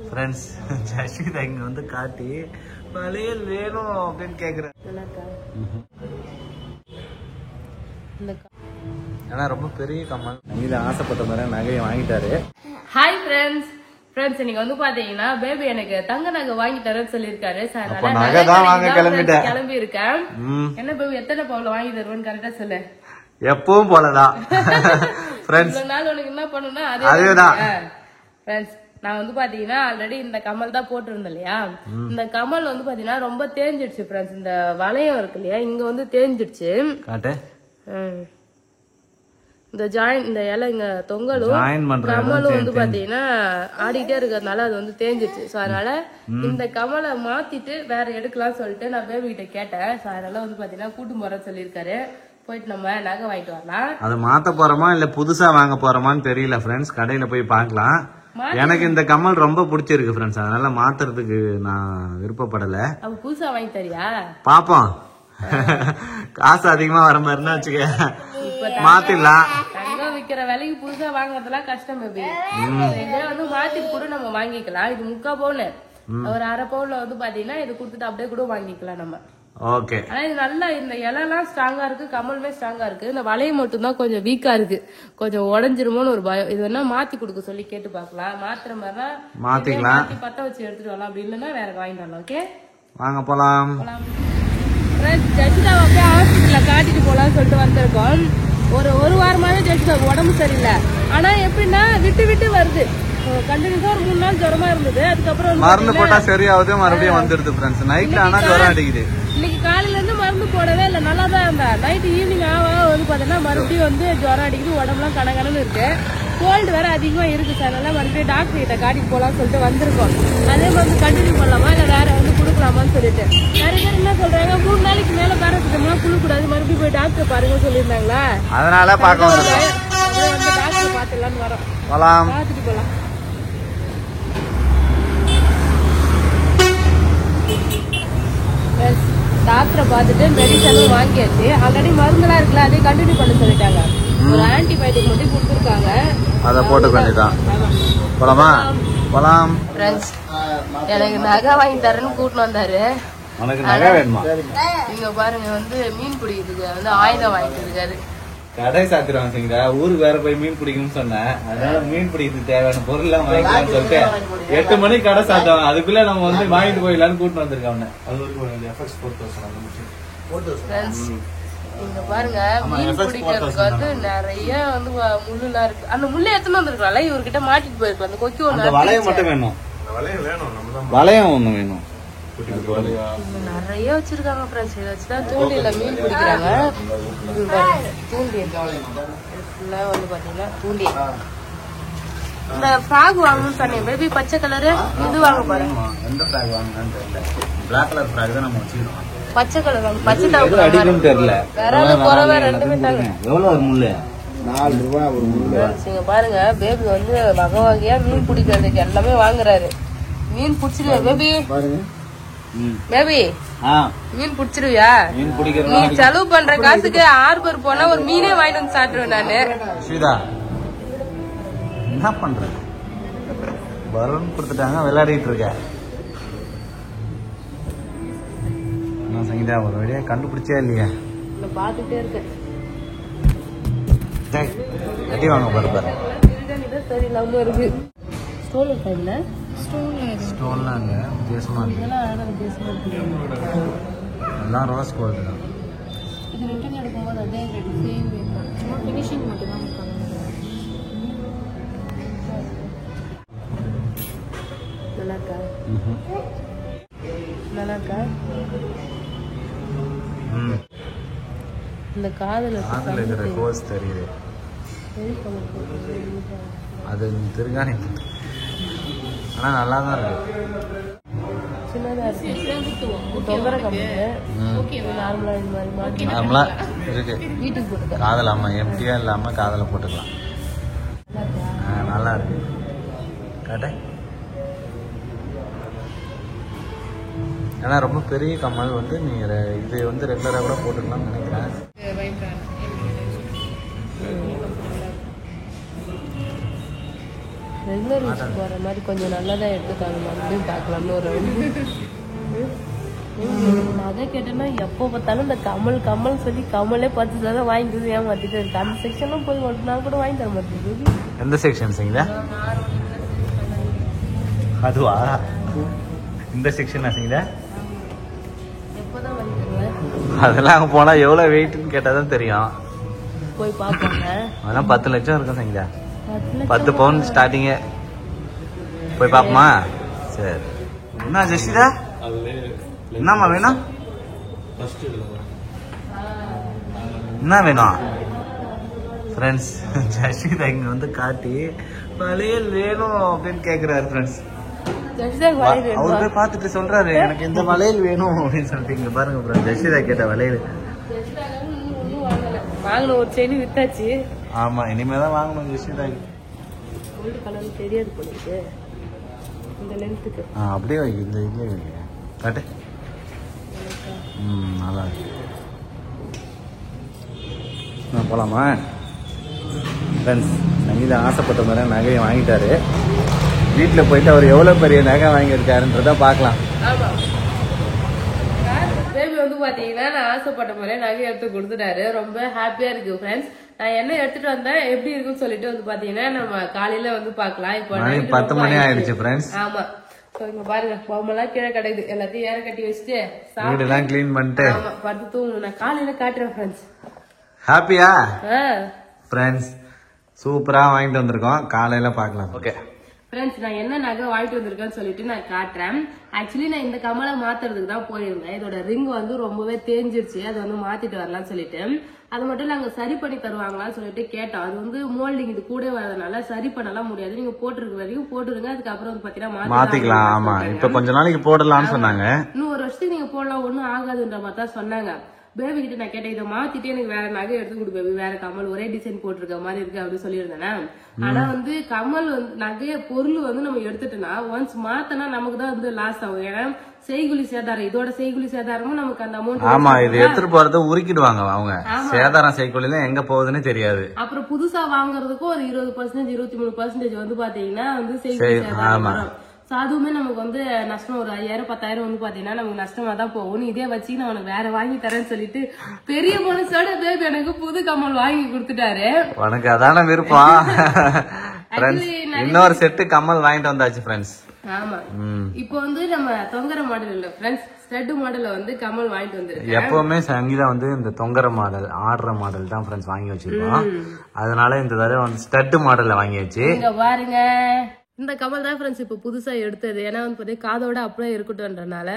Friends Jasvitha இங்க வந்து காட்டி வளையல் வேணும் அப்படின்னு கேக்குறேன். ஆனா ரொம்ப பெரிய கம்மல். நீங்க ஆசைப்பட்ட மாதிரி நகையை வாங்கிட்டாரு. ஹாய் ஃப்ரெண்ட்ஸ் இன்னைக்கு வந்து பாத்தீங்கன்னா பேபி எனக்கு தங்க நகை வாங்கி தரேன்னு சொல்லிருக்காரு. கிளம்பி இருக்கேன். என்ன பேபி எத்தனை பவுல வாங்கி தருவேன்னு கரெக்டா சொல்லு. எப்பவும் போலதான் நாள் உனக்கு என்ன பண்ணுனா அதேதான். நான் வந்து பாத்தீங்கன்னா ஆல்ரெடி இந்த கமல் தான் போட்டிருந்தேன் இல்லையா. இந்த கமல் வந்து பாத்தீங்கன்னா ரொம்ப தேஞ்சிடுச்சு ஃப்ரெண்ட்ஸ். இந்த வளையம் இருக்கு இல்லையா இங்க வந்து தேஞ்சிடுச்சு. இந்த ஜாயின் இந்த இலை இங்க தொங்கலும் கமலும் வந்து பாத்தீங்கன்னா ஆடிட்டே இருக்கிறதுனால அது வந்து தேஞ்சிடுச்சு. சோ அதனால இந்த கமலை மாத்திட்டு வேற எடுக்கலாம் சொல்லிட்டு நான் பேபி கிட்ட கேட்டேன். சோ அதனால வந்து பாத்தீங்கன்னா கூட்டு போறேன்னு சொல்லியிருக்காரு. போயிட்டு நம்ம நகை வாங்கிட்டு வரலாம். அதை மாத்த போறோமா இல்ல புதுசா வாங்க போறோமான்னு தெரியல ஃப்ரெண்ட்ஸ். கடையில போய் பாக்கலாம். எனக்கு இந்த கமல் ரொம்ப பிடிச்சிருக்கு ஃப்ரெண்ட்ஸ். அதனால மாத்துறதுக்கு நான் விருப்பப்படல. அப்ப புதுசா வாங்கி தரியா பாப்போம். காசு அதிகமா வர மாதிரினா வச்சுக்க மாத்திடலாம். தங்கம் விக்கிற விலைக்கு புதுசா வாங்குறதுலாம் கஷ்டம் பேபி. இதே வந்து மாத்திட்டு கூட நம்ம வாங்கிக்கலாம். இது 3/4 பவுன் ஒரு 1/2 பவுன்ல வந்து பாத்தீங்கன்னா இது கொடுத்துட்டு அப்படியே கூட வாங்கிக்கலாம் நம்ம. ஓகே. ஆனா இது நல்லா இந்த இலைலாம் ஸ்ட்ராங்கா இருக்கு. கமலுமே ஸ்ட்ராங்கா இருக்கு. இந்த வளையம் மட்டும் தான் கொஞ்சம் வீக்கா இருக்கு. கொஞ்சம் உடஞ்சிருமோன்னு ஒரு பயம். இது வேணா மாத்தி கொடுக்க சொல்லி கேட்டு பாக்கலாம். மாத்திர மாதிரினா மாத்திக்கலாம். பத்த வச்சு எடுத்துட்டு வரலாம். அப்படி இல்லைன்னா வேற வாங்கிட்டு வரலாம். ஓகே வாங்க போலாம். ஜெசிதாவை அப்படியே ஹாஸ்பிட்டல்ல காட்டிட்டு போலாம்னு சொல்லிட்டு வந்திருக்கோம். ஒரு வாரமாவே ஜெசிதாவுக்கு உடம்பு சரியில்லை. ஆனா எப்படின்னா விட்டு விட்டு வருது. கண்டினியூஸா ஒரு 3 நாள் ஜுரமா இருந்தது. அதுக்கப்புறம் மருந்து போட்டா சரியாவது மறுபடியும் வந்துருது ஃப்ரெண்ட்ஸ். நைட்ல ஆனா ஜுரம் அடிக்குது. இன்னைக்கு காலையில இருந்து மருந்து போடவே இல்லை. நல்லா தான் இருந்தா. நைட் ஈவினிங் வந்து பாத்தீங்கன்னா மறுபடியும் வந்து ஜுரம் அடிக்குது. உடம்புலாம் கணக்கணன்னு இருக்கு. கோல்டு வேற அதிகமா இருக்கு. சார் அதனால மறுபடியும் டாக்டர் கிட்ட காட்டிட்டு போலாம்னு சொல்லிட்டு வந்திருக்கோம். அதே மாதிரி கண்டினியூ பண்ணலாமா இல்ல வேற வந்து கொடுக்கலாமான்னு சொல்லிட்டு நிறைய பேர் என்ன சொல்றாங்க 3 நாளைக்கு மேல பேராசிட்டமால் குடுக்கூடாது மறுபடியும் போய் டாக்டர் பாருங்க சொல்லியிருந்தாங்களா. அதனால பாக்க வந்து டாக்டர் பாத்துலான்னு வரோம். பாத்துட்டு போலாம். டாக்டரை பார்த்துட்டு மெடிசனும் வாங்கியாச்சு. ஆல்ரெடி மருந்துலாம் இருக்குல்ல அதே கண்டினியூ பண்ண சொல்லிட்டாங்க. ஒரு ஆன்டிபயோட்டிக் மட்டும் கொடுத்துருக்காங்க. அத போட்டு வேண்டியதான். போலாமா? போலாம். ஃப்ரெண்ட்ஸ் எனக்கு நகை வாங்கி தரேன்னு கூட்டிட்டு வந்தாரு. உனக்கு நகை வேணுமா? இங்க பாருங்க வந்து மீன் பிடிக்கிறதுக்கு வந்து ஆயுதம் வாங்கிட்டு இருக்காரு. கடை சாத்திரம் சரிங்களா. ஊருக்கு வேற போய் மீன் பிடிக்கணும்னு சொன்னேன். அதனால மீன் பிடிக்கிறதுக்கு தேவையான பொருள் எல்லாம் வாங்கிக்கலாம்னு சொல்லிட்டு 8 மணிக்கு கடை சாத்தம். அதுக்குள்ள நம்ம வந்து வாங்கிட்டு போயிடலான்னு கூட்டிட்டு வந்திருக்காங்க. இங்க பாருங்க மீன் பிடிக்கிறதுக்கு வந்து நிறைய வந்து முள்ளுலாம் இருக்கு. அந்த முள்ளை எத்தனை வந்திருக்கலாம்ல இவர்கிட்ட மாட்டிட்டு போயிருக்கலாம். அந்த கொக்கி ஒண்ணு வளையம் மட்டும் வேணும். வளையம் ஒண்ணு வேணும். நிறைய வச்சிருக்காங்க ஃப்ரெண்ட்ஸ். இதை வச்சுதான் தூண்டில மீன் பிடிக்கிறாங்க. தூண்டி ஃபுல்லா வந்து பாத்தீங்கன்னா தூண்டி. இந்த ஃப்ராக் வாங்கணும்னு சொன்னேன் பேபி. பச்சை கலரு இது வாங்க பாருங்க. எந்த ஃப்ராக் வாங்கணும்னு தெரியல. பிளாக் கலர் ஃப்ராக் தான் நம்ம வச்சிருக்கோம். பச்சை கலர் வாங்க. பச்சை தவிர அடிக்கும் தெரியல. வேற குறவே ரெண்டுமே தாங்க. எவ்வளவு ஒரு முள்ளு? 4 ரூபாய் ஒரு முள்ளு. நீங்க பாருங்க பேபி வந்து வகை வகையா மீன் பிடிக்கிறதுக்கு எல்லாமே வாங்குறாரு. மீன் பிடிச்சிருவா பேபி? பேபி மீன் பிடிச்சிருவியா? நீ செலவு பண்ற காசுக்கு ஹார்பர் போனா ஒரு மீனே வாங்கிட்டு வந்து சாப்பிடுவேன் நானு. என்ன பண்ற? பலூன் கொடுத்துட்டாங்க விளையாடிட்டு இருக்க. சங்கீதா ஒரு வழியா கண்டுபிடிச்சே இல்லையா? பாத்துட்டே இருக்கேன். கட்டி வாங்க பாரு. சரியில்லாம இருக்கு. ஸ்டோன் டைம்ல ஸ்டோன்லாம் வித்தியாசமா இருக்கு. எல்லாம் ரோஸ் கோல்டு தான். இது ரிட்டர்ன் எடுக்கும்போது அதே சேம் ஃபினிஷிங் மட்டும் தான் நல்லா இருக்கா? நல்லா இருக்கா? இந்த காதுல இருக்கிற கோஸ் தெரியுது. அது திருங்கானி. ஆனா நல்லா தான் இருக்கு. சின்னதா இருக்கு. தொங்கர கம்பு நார்மலா இந்த மாதிரி நார்மலா இருக்கு. வீட்டுக்கு போட்டுக்கலாம். காதல் ஆமா எம்டியா இல்லாம காதல போட்டுக்கலாம். நல்லா இருக்கு. கடை ஆனா ரொம்ப பெரிய கம்மல் வந்து நீங்க இது வந்து ரெகுலரா கூட போட்டுக்கலாம்னு நினைக்கிறேன். ரெகுலர் யூஸ் போற மாதிரி கொஞ்சம் நல்லதா எடுத்துக்காங்க மறுபடியும் பார்க்கலாம்னு ஒரு நகை கேட்டேன்னா எப்போ பார்த்தாலும் இந்த கமல் கமல் சொல்லி கமலே 10 சதம் வாங்கிட்டு ஏமாத்திட்டு இருக்கு. அந்த செக்ஷனும் போய் ஒரு நாள் கூட வாங்கி தர மாட்டேங்குது. எந்த செக்ஷன் சிங்கதா? அதுவா இந்த செக்ஷன் சிங்கதா? எப்போதான் வாங்கி தருவேன்? அதெல்லாம் அங்கே போனா எவ்வளவு வெயிட்னு கேட்டாதான் தெரியும். போய் பார்ப்பாங்க. அதெல்லாம் 10 லட்சம் இருக்கும் சிங்கதா. 10 பவுன் ஸ்டார்டிங்கே. போய் பாப்போமா? சரி. என்ன ஜெஷிதா? என்னம்மா வேணும்? என்ன வேணும் ஃப்ரெண்ட்ஸ்? ஜெஷிதா இங்க வந்து காட்டி வளையல் வேணும் அப்படின்னு கேக்குறாரு ஃப்ரெண்ட்ஸ். அவரு போய் பார்த்துட்டு சொல்றாரு எனக்கு இந்த வளையல் வேணும் அப்படின்னு சொல்லிட்டு. இங்க பாருங்க ஃப்ரெண்ட்ஸ், ஜெஷிதா கேட்ட வளையல் வாங்கணும். ஒரு செடி வித்தாச்சு. ஆமா, இனிமேதான் வாங்கணும் ஜெஷிதா. கோல்டு கலர் தெரியாது போல இந்த லென்த்துக்கு. அப்படியே வை, இந்த இதுல வைங்க. காட்டு. நல்லா இருக்கு. நான் போலாமா ஃப்ரெண்ட்ஸ்? சங்கீதா ஆசைப்பட்ட மாதிரி நகையை வாங்கிட்டாரு. வீட்டில் போயிட்டு அவர் எவ்வளோ பெரிய நகை வாங்கியிருக்காருன்றத பார்க்கலாம். பேபி வந்து பாத்தீங்கன்னா நான் ஆசைப்பட்ட மாதிரி நகை எடுத்து கொடுத்துட்டாரு. ரொம்ப ஹாப்பியா இருக்கு ஃப்ரெண்ட்ஸ். நான் என்ன எடுத்துட்டு வந்தேன் எப்படி இருக்குன்னு சொல்லிட்டு வந்து பாத்தீங்கன்னா நம்ம காலையில வந்து பாக்கலாம். இப்போ 10 மணி ஆயிடுச்சு ஃப்ரெண்ட்ஸ். ஆமா, இங்க பாருங்க பொம்மெல்லாம் கீழே கிடைக்குது. எல்லாத்தையும் ஏற கட்டி வச்சுட்டு வீடெல்லாம் கிளீன் பண்ணிட்டு படுத்து தூங்கணும். நான் காலையில காட்டுறேன் ஃப்ரெண்ட்ஸ். ஹாப்பியா ஃப்ரெண்ட்ஸ்? சூப்பரா வாங்கிட்டு வந்திருக்கோம், காலையில பாக்கலாம். ஓகே ஃப்ரெண்ட்ஸ், நான் என்ன நகை வாங்கிட்டு வந்திருக்கேன்னு சொல்லிட்டு நான் காட்டுறேன். ஆக்சுவலி நான் இந்த கமலை மாத்துறதுக்கு தான் போயிருந்தேன். இதோட ரிங் வந்து ரொம்பவே தேஞ்சிருச்சு. அதை வந்து மாத்திட்டு வரலாம்னு சொல்லிட்டு, அது மட்டும் நாங்க சரி பண்ணி தருவாங்களான்னு சொல்லிட்டு கேட்டோம். அது வந்து மோல்டிங் இது கூட வரதுனால சரி பண்ணலாம் முடியாது, நீங்க போட்டுருக்க வரைக்கும் போட்டுருங்க, அதுக்கப்புறம் வந்து பாத்தீங்கன்னா மாத்திக்கலாம். ஆமா, இப்ப கொஞ்ச நாளைக்கு போடலாம்னு சொன்னாங்க. இன்னும் 1 வருஷத்துக்கு நீங்க போடலாம், ஒன்னும் ஆகாதுன்ற மாதிரி தான் சொன்னாங்க. பேபி கிட்ட நான் கேட்டேன், இதை மாத்திட்டு எனக்கு வேற நகை எடுத்து கொடு பேபி, வேற கமல் ஒரே டிசைன் போட்டிருக்க மாதிரி இருக்கு அப்படின்னு சொல்லியிருந்தேன். ஆனா வந்து கமல் வந்து நகைய பொருள் வந்து நம்ம எடுத்துட்டோம்னா ஒன்ஸ் மாத்தனா நமக்கு தான் வந்து லாஸ் ஆகும். ஏன்னா செய்குலி சேதாரம், இதோட செய்குலி சேதாரமும் நமக்கு அந்த அமௌண்ட். ஆமா, இது எடுத்துட்டு போறத உருக்கிடுவாங்க அவங்க. சேதாரம் செய்குலில எங்க போகுதுன்னு தெரியாது. அப்புறம் புதுசா வாங்குறதுக்கும் ஒரு 20% 23% வந்து பாத்தீங்கன்னா வந்து செய்குலி சேதாரம் வரும். அதுவுமே நமக்கு வந்து நஷ்டம். ஒரு 5000 10,000 வந்து பாத்தீங்கன்னா நமக்கு நஷ்டமா தான் போகும். இதே வச்சு நான் உனக்கு வேற வாங்கி தரேன்னு சொல்லிட்டு பெரிய மனசோட பேபி எனக்கு புது கமல் வாங்கி கொடுத்துட்டாரு. உனக்கு அதான விருப்பம். இன்னொரு செட்டு கமல் வாங்கிட்டு வந்தாச்சு ஃப்ரெண்ட்ஸ். ஆமா, இப்போ வந்து நம்ம தொங்கர மாடல் இல்ல ஃப்ரெண்ட்ஸ், ஸ்டட் மாடல்ல வந்து கமல் வாங்கிட்டு வந்திருக்கு. எப்பவுமே சங்கீதா வந்து இந்த தொங்கர மாடல் ஆடுற மாடல் தான் ஃப்ரெண்ட்ஸ் வாங்கி வச்சிருக்கோம். அதனால இந்த தடவை வந்து ஸ்டட் மாடல்ல வாங்கியாச்சு. இங்க பாருங்க, இந்த கமல் தான் ஃப்ரெண்ட்ஸ் இப்ப புதுசா எடுத்தது. ஏன்னா வந்து பாத்தீங்கன்னா காதோட அப்படியே இருக்கட்டும்ன்றனால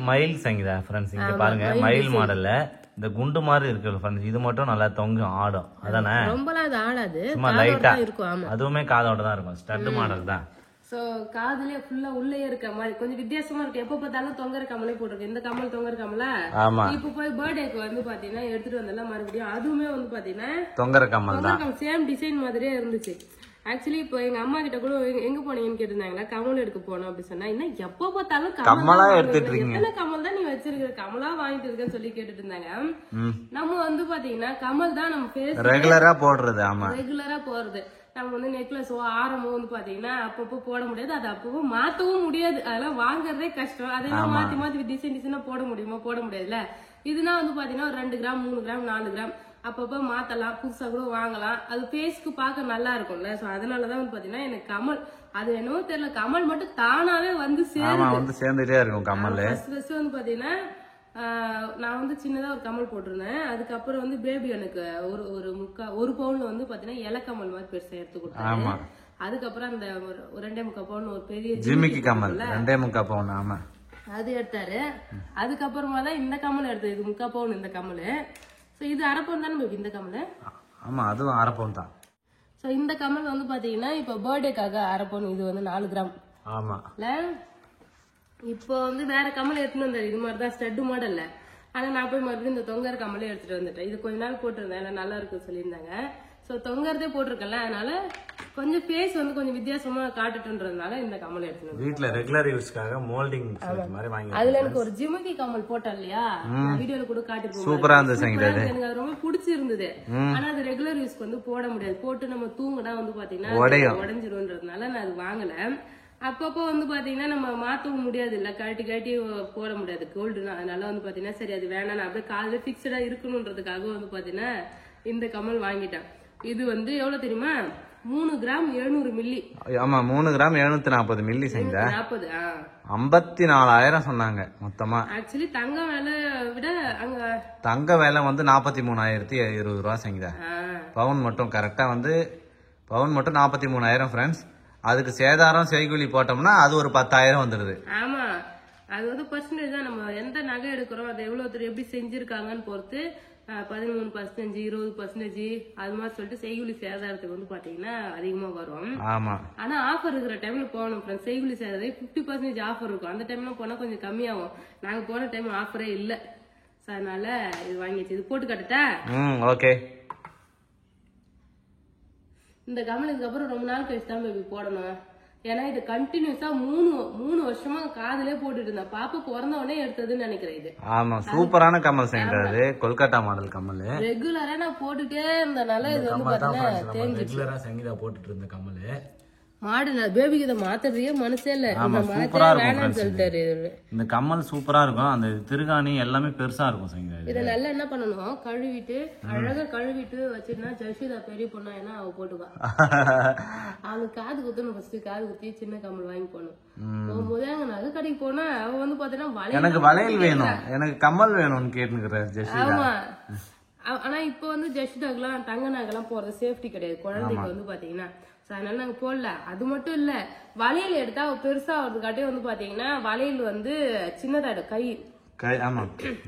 மயில் சங்கீதா ஃப்ரெண்ட்ஸ். இங்க பாருங்க, மயில் மாடல்ல இந்த குண்டு மாதிரி இருக்கு ஃப்ரெண்ட்ஸ். இது மட்டும் நல்லா தொங்கும் ஆடும். அதானே? ரொம்பலாம் அது ஆடாது, சும்மா லைட்டா இருக்கும். அதுவுமே காதோட தான் இருக்கும். ஸ்டட் மாடல் தான். சோ காதுலயே ஃபுல்லா உள்ளே இருக்க மாதிரி கொஞ்சம் வித்தியாசமா இருக்கு. எப்ப பார்த்தாலும் தொங்கர கமலே போட்டிருக்கு. இந்த கமல் தொங்கர கமல இப்ப போய் பர்த்டேக்கு வந்து பாத்தீங்கன்னா எடுத்துட்டு வந்தெல்லாம் மறுபடியும் அதுவுமே வந்து பாத்தீங்கன்னா தொங்கர கமல் தான். சேம் டிசைன் மாதிரியே இருந்துச்சு. ஆக்சுவலி இப்போ எங்க அம்மா கிட்ட கூட எங்க போனீங்கன்னு கேட்டிருந்தாங்களா, கமல் எடுக்க போனோம் அப்படி சொன்னா, இன்னும் எப்ப பார்த்தாலும் கமலா எடுத்துட்டு இருக்கீங்க, எத்தனை கமல் தான் நீ வச்சிருக்க, கமலா வாங்கிட்டு இருக்கன்னு சொல்லி கேட்டுட்டு இருந்தாங்க. நம்ம வந்து பாத்தீங்கன்னா கமல் தான் நம்ம ஃபேஸ் ரெகுலரா போடுறது. ஆமா, ரெகுலரா போறது. நம்ம வந்து நெக்லஸோ ஆரமோ வந்து பாத்தீங்கன்னா அப்பப்போ போட முடியாது, அது அப்பப்போ மாத்தவும் முடியாது. அதெல்லாம் வாங்குறதே கஷ்டம். அதெல்லாம் மாத்தி மாத்தி டிசைன் டிசைனா போட முடியுமா? போட முடியாதுல்ல. இதுனா வந்து பாத்தீங்கன்னா ஒரு 2 கிராம் 3 கிராம் 4 கிராம் அப்பப்ப மாத்தலாம், புதுசா கூட வாங்கலாம். அது பேஸ்க்கு பார்க்க நல்லா இருக்கும்ல. சோ அதனாலதான் வந்து பாத்தீங்கன்னா எனக்கு கமல் அது என்னவோ தெரியல, கமல் மட்டும் தானாவே வந்து சேர்ந்துட்டே இருக்கும். கமல் ஃபர்ஸ்ட் வந்து பாத்தீங்கன்னா நான் வந்து சின்னதா ஒரு கமல் போட்டிருந்தேன். அதுக்கப்புறம் வந்து பேபி எனக்கு ஒரு பவுன்ல வந்து பாத்தீங்கன்னா இலக்கமல் மாதிரி பெருசா எடுத்து கொடுத்தாங்க. அதுக்கப்புறம் அந்த 2.25 பவுன் ஒரு பெரிய ஜிமிக்கி கமல் 2.25 பவுன். ஆமா, அது எடுத்தாரு. அதுக்கப்புறமா தான் இந்த கமல் எடுத்தது. இது 3/4 பவுன் இந்த கமல். சோ இது அரை பவுன் தானே இந்த கமல்? ஆமா, அதுவும் அரை பவுன் தான். சோ இந்த கமல் வந்து பாத்தீங்கன்னா இப்ப பர்த்டேக்காக அரை பவுன், இது வந்து 4 கிராம். ஆமா, இப்போ வந்து வேற கமல் எடுத்துட்டு வந்தாரு, இது மாதிரிதான் ஸ்டட் மாடல்ல. ஆனா நான் போய் மறுபடியும் இந்த தொங்கர கமலே எடுத்துட்டு வந்துட்டேன். இது கொஞ்ச நாள் போட்டிருந்தேன், நல்லா இருக்குன்னு சொல்லியிருந்தாங்க. சோ தொங்கறதே போட்டிருக்கல, அதனால கொஞ்சம் ஃபேஸ் வந்து கொஞ்சம் வித்தியாசமா காட்டுட்டுன்றதுனால இந்த கமல் எடுத்துட்டு வீட்ல ரெகுலர் யூஸ்க்காக மோல்டிங் மாதிரி வாங்கி. அதுல எனக்கு ஒரு ஜிமிக்கி கமல் போட்டா இல்லையா, வீடியோல கூட காட்டிருப்போம். சூப்பரா இருந்துச்சு, எனக்கு அது ரொம்ப பிடிச்சிருந்தது. ஆனா அது ரெகுலர் யூஸ்க்கு வந்து போட முடியாது. போட்டு நம்ம தூங்கினா வந்து பாத்தீங்கன்னா உடைஞ்சிரும். தான் நான் அது வாங்கல. அப்பப்போ வந்து பாத்தீங்கன்னா நம்ம மாத்தவும் முடியாது இல்ல, கழட்டி போட முடியாது கோல்டுனா. அதனால வந்து பாத்தீங்கன்னா சரி அது வேணாம், நான் அப்படியே காதுல பிக்சடா இருக்கணும்ன்றதுக்காக வந்து பாத்தீங்கன்னா இந்த கமல் வாங்கிட்டேன். இது வந்து எவ்வளவு தெரியுமா, 3 கிராம் 700 மில்லி. ஆமா 3 கிராம் 740 மில்லி செஞ்ச 40. 54,000 சொன்னாங்க மொத்தமா. ஆக்சுவலி தங்க விலை விட அங்க தங்க விலை வந்து 43,020 ரூபா செஞ்ச. பவுன் மட்டும் கரெக்டா வந்து பவுன் மட்டும் 43,000 ஃப்ரெண்ட்ஸ். அதுக்கு சேதாரம் செய்கூலி போட்டோம்னா அது ஒரு 10,000 வந்துடுது. ஆமா, அது வந்து பர்சன்டேஜ் தான். நம்ம எந்த நகை எடுக்கிறோம் அது எவ்வளவு எப்படி செஞ்சிருக்காங்கன்னு பொறுத்து 13%, 20% அது மாதிரி சொல்லிட்டு செய்கூலி சேதாரத்துக்கு வந்து பாத்தீங்கன்னா அதிகமா வரும். ஆமா, ஆனா ஆஃபர் இருக்கிற டைம்ல போகணும் ஃப்ரெண்ட்ஸ். செய்கூலி சேதாரம் 50% ஆஃபர் இருக்கும். அந்த டைம்ல போனா கொஞ்சம் கம்மியாகும். நாங்க போன டைம் ஆஃபரே இல்ல, அதனால இது வாங்கிச்சு. இது போட்டு காட்டுட்டா? ஓகே. இந்த கமலுக்கு அப்புறம் ரொம்ப நாள் கழிச்சு தான் பேபி போடணும். ஏன்னா இது கண்டினியூஸா 3 வருஷமா காதுலயே போட்டுட்டு இருந்தேன். பாப்பா பிறந்த உடனே எடுத்ததுன்னு நினைக்கிறேன் இது. ஆமா, சூப்பரான கமல் சென்றது, கொல்கத்தா மாடல் கமல். ரெகுலரா நான் போட்டுட்டே இருந்தனால இது வந்து பாத்தீங்கன்னா தேஞ்சிச்சு. ரெகுலரா சங்கீதா போட்டுட்டு இருந்த கமல் மாடல் பேபிக்கு இதை மாத்தறதுக்கே மனசே இல்ல. வேணாம்னு சொல்லிட்டாரு. இந்த கம்மல் சூப்பரா இருக்கும். அந்த திருகாணி எல்லாமே பெருசா இருக்கும் சங்கீதா. இதை நல்லா என்ன பண்ணணும், கழுவிட்டு அழகா கழுவிட்டு வச்சிருந்தா ஜெஷிதா பெரிய பொண்ணா ஏன்னா அவ போட்டுவா. அவளுக்கு காது குத்தணும், ஃபர்ஸ்ட் காது குத்தி சின்ன கம்மல் வாங்கி போகணும். போகும்போது அங்க நகை கடைக்கு போனா அவ வந்து பாத்தீங்கன்னா எனக்கு வளையல் வேணும், எனக்கு கம்மல் வேணும்னு கேட்டுக்கிற ஜெஷிதா. ஆமா, ஆனா இப்ப வந்து ஜெஷிதாக்கெல்லாம் தங்க நகைலாம் போறது சேஃப்டி கிடையாது குழந்தைக்கு வந்து பாத்தீங்கன்னா. அதனால நாங்க போடல. அது மட்டும் இல்ல, வளையல் எடுத்தா பெருசா வரதுக்காட்டே வந்து பாத்தீங்கன்னா வளையல் வந்து சின்னதாயிடும் கை. ஆமா,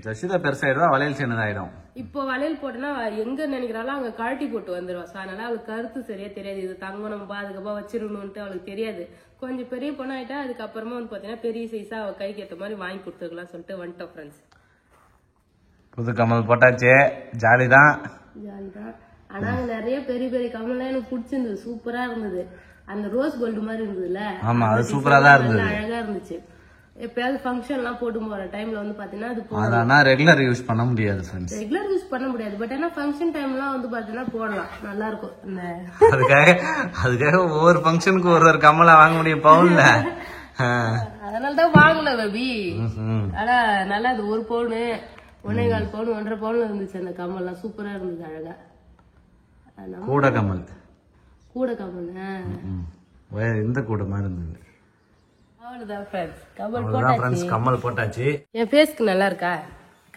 ஜெஷிதா பெருசாயிடும், வளையல் சின்னதாயிடும். இப்போ வளையல் போட்டோன்னா எங்க நினைக்கிறாலும் அங்க கழட்டி போட்டு வந்துருவா. அதனால அவளுக்கு கருத்து சரியா தெரியாது. இது தங்கம் நம்ம பாதுகாப்பா வச்சிடணும்ட்டு அவளுக்கு தெரியாது. கொஞ்சம் பெரிய பொண்ணாயிட்டா அதுக்கப்புறமா வந்து பாத்தீங்கன்னா பெரிய சைஸா அவ கைக்கு ஏற்ற மாதிரி வாங்கி கொடுத்துக்கலாம் சொல்லிட்டு வந்துட்டோம் ஃப்ரெண்ட்ஸ். புது கமல் போட்டாச்சு, ஜாலிதான். ஆனா நிறைய பெரிய பெரிய கமல்லாம் எனக்கு பிடிச்சிருந்தது, சூப்பரா இருந்தது. அந்த ரோஸ் கோல்டு மாதிரி இருந்ததுல, ஆமா அது சூப்பரா தான் இருந்தது, அழகா இருந்துச்சு. எப்பயாவது ஃபங்க்ஷன் எல்லாம் போட்டு போற டைம்ல வந்து பாத்தீங்கன்னா அது ஆனா ரெகுலர் யூஸ் பண்ண முடியாது ஃப்ரெண்ட்ஸ். ரெகுலர் யூஸ் பண்ண முடியாது, பட் ஆனா ஃபங்க்ஷன் டைம்லாம் வந்து பாத்தீங்கன்னா போடலாம், நல்லா இருக்கும். அதுக்காக ஒவ்வொரு ஃபங்க்ஷனுக்கு ஒரு கமலா வாங்க முடியும் பவுன்ல. அதனாலதான் வாங்கல பேபி. ஆனா நல்லா அது 1 பவுன் 1.25 பவுன் 1.5 பவுன்ல இருந்துச்சு. அந்த கமல்லாம் சூப்பரா இருந்தது, அழகா. கூட கமல் இந்த கூட மாதிரி இருந்தது. கமல் போட்டாச்சு. என் பேஸ்க்கு நல்லா இருக்கா?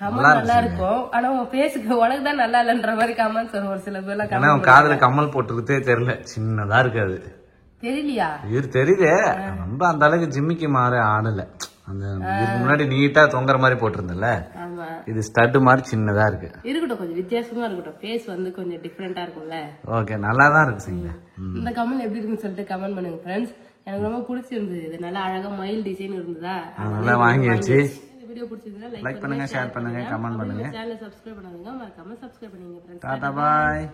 கமல் நல்லா இருக்கும். ஆனா உன் பேஸுக்கு உனக்கு தான் நல்லா இல்லன்ற மாதிரி கமல் சொல்ற ஒரு சில பேர்லாம். காதுல கமல் போட்டுருக்கே தெரியல, சின்னதா இருக்காது. தெரியலையா? இது தெரியுது, ரொம்ப அந்த அளவுக்கு ஜிம்மிக்கு மாற ஆடல. அந்த முன்னாடி நீட்டா தொங்குற மாதிரி போட்டிருந்தல, இது ஸ்டட் மாதிரி சின்னதா இருக்கு. இருக்கட்டும், கொஞ்சம் வித்தியாசமா இருக்கட்டும். ஃபேஸ் வந்து கொஞ்சம் டிஃபரெண்டா இருக்கும்ல. ஓகே, நல்லா தான் இருக்கு. இந்த கமல் எப்படி இருக்குன்னு சொல்லிட்டு கமெண்ட் பண்ணுங்க ஃப்ரெண்ட்ஸ். எனக்கு ரொம்ப பிடிச்சிருந்தது. இது நல்லா அழகா மயில் டிசைன் இருந்ததா, நல்லா வாங்கியாச்சு. வீடியோ பிடிச்சிருந்தா லைக் பண்ணுங்க, ஷேர் பண்ணுங்க, கமெண்ட் பண்ணுங்க, சேனலை சப்ஸ்கிரைப் பண்ணுங்க, மறக்காம சப்ஸ்கிரைப் பண்ணுங்க ஃப்ரெண்ட்ஸ். டாடா பாய்.